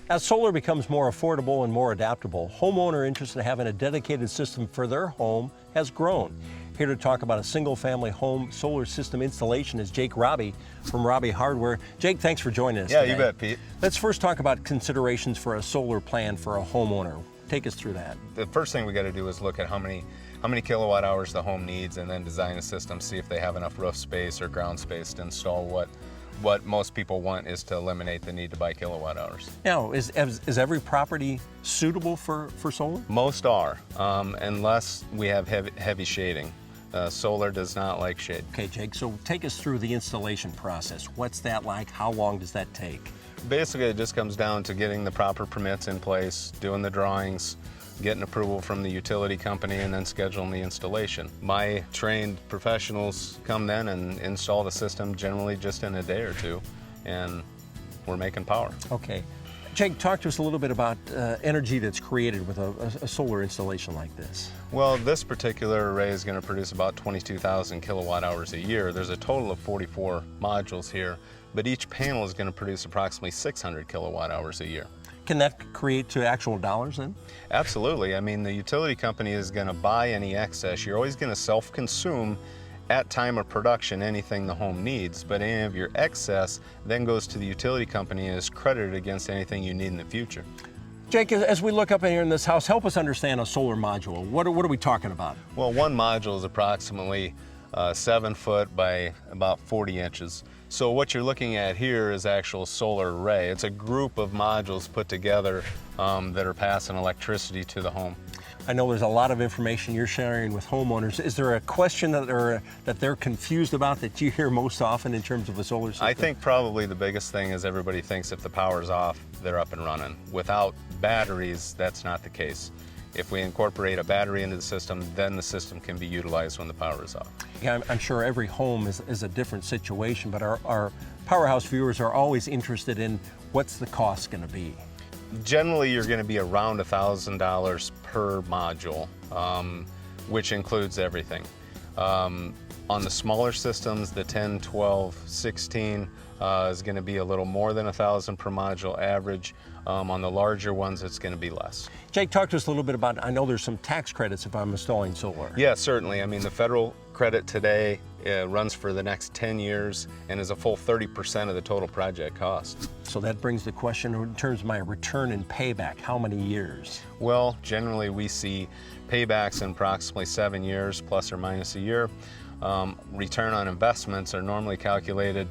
As solar becomes more affordable and more adaptable, homeowner interest in having a dedicated system for their home has grown. Here to talk about a single-family home solar system installation is Jake Rabe from Rabe Hardware. Jake, thanks for joining us today. You bet, Pete. Let's first talk about considerations for a solar plan for a homeowner. Take us through that. The first thing we got to do is look at how many kilowatt hours the home needs, and then design a system, see if they have enough roof space or ground space to install what most people want is to eliminate the need to buy kilowatt hours. Now, is every property suitable for solar? Most are, unless we have heavy shading. Solar does not like shade. Okay, Jake, so take us through the installation process. What's that like? How long does that take? Basically, it just comes down to getting the proper permits in place, doing the drawings, getting approval from the utility company, and then scheduling the installation. My trained professionals come then and install the system generally just in a day or two, and we're making power. Okay. Jake, talk to us a little bit about energy that's created with a solar installation like this. Well, this particular array is going to produce about 22,000 kilowatt hours a year. There's a total of 44 modules here, but each panel is going to produce approximately 600 kilowatt hours a year. Can that create to actual dollars then? Absolutely. I mean, the utility company is going to buy any excess. You're always going to self-consume at time of production anything the home needs, but any of your excess then goes to the utility company and is credited against anything you need in the future. Jake, as we look up in here in this house, help us understand a solar module. What are we talking about? Well, one module is approximately 7 foot by about 40 inches. So what you're looking at here is actual solar array. It's a group of modules put together that are passing electricity to the home. I know there's a lot of information you're sharing with homeowners. Is there a question that they're confused about that you hear most often in terms of a solar system? I think probably the biggest thing is everybody thinks if the power's off, they're up and running. Without batteries, that's not the case. If we incorporate a battery into the system, then the system can be utilized when the power is off. Yeah, I'm sure every home is a different situation, but our Powerhouse viewers are always interested in what's the cost going to be. Generally, you're going to be around $1,000 per module, which includes everything. On the smaller systems, the 10, 12, 16 is going to be a little more than $1,000 per module average. On the larger ones, it's going to be less. Jake, talk to us a little bit about, I know there's some tax credits if I'm installing solar. Yeah, certainly. I mean, the federal credit today runs for the next 10 years and is a full 30% of the total project cost. So that brings the question in terms of my return and payback, how many years? Well, generally we see paybacks in approximately 7 years, plus or minus a year. Return on investments are normally calculated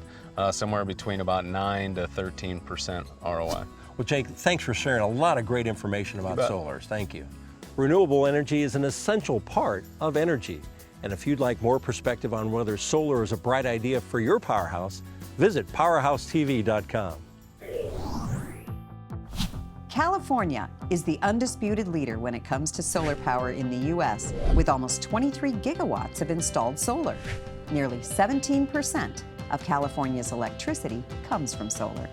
somewhere between about 9 to 13% ROI. Well, Jake, thanks for sharing a lot of great information about solars. Thank you. Renewable energy is an essential part of energy. And if you'd like more perspective on whether solar is a bright idea for your powerhouse, visit powerhousetv.com. California is the undisputed leader when it comes to solar power in the U.S., with almost 23 gigawatts of installed solar. Nearly 17% of California's electricity comes from solar.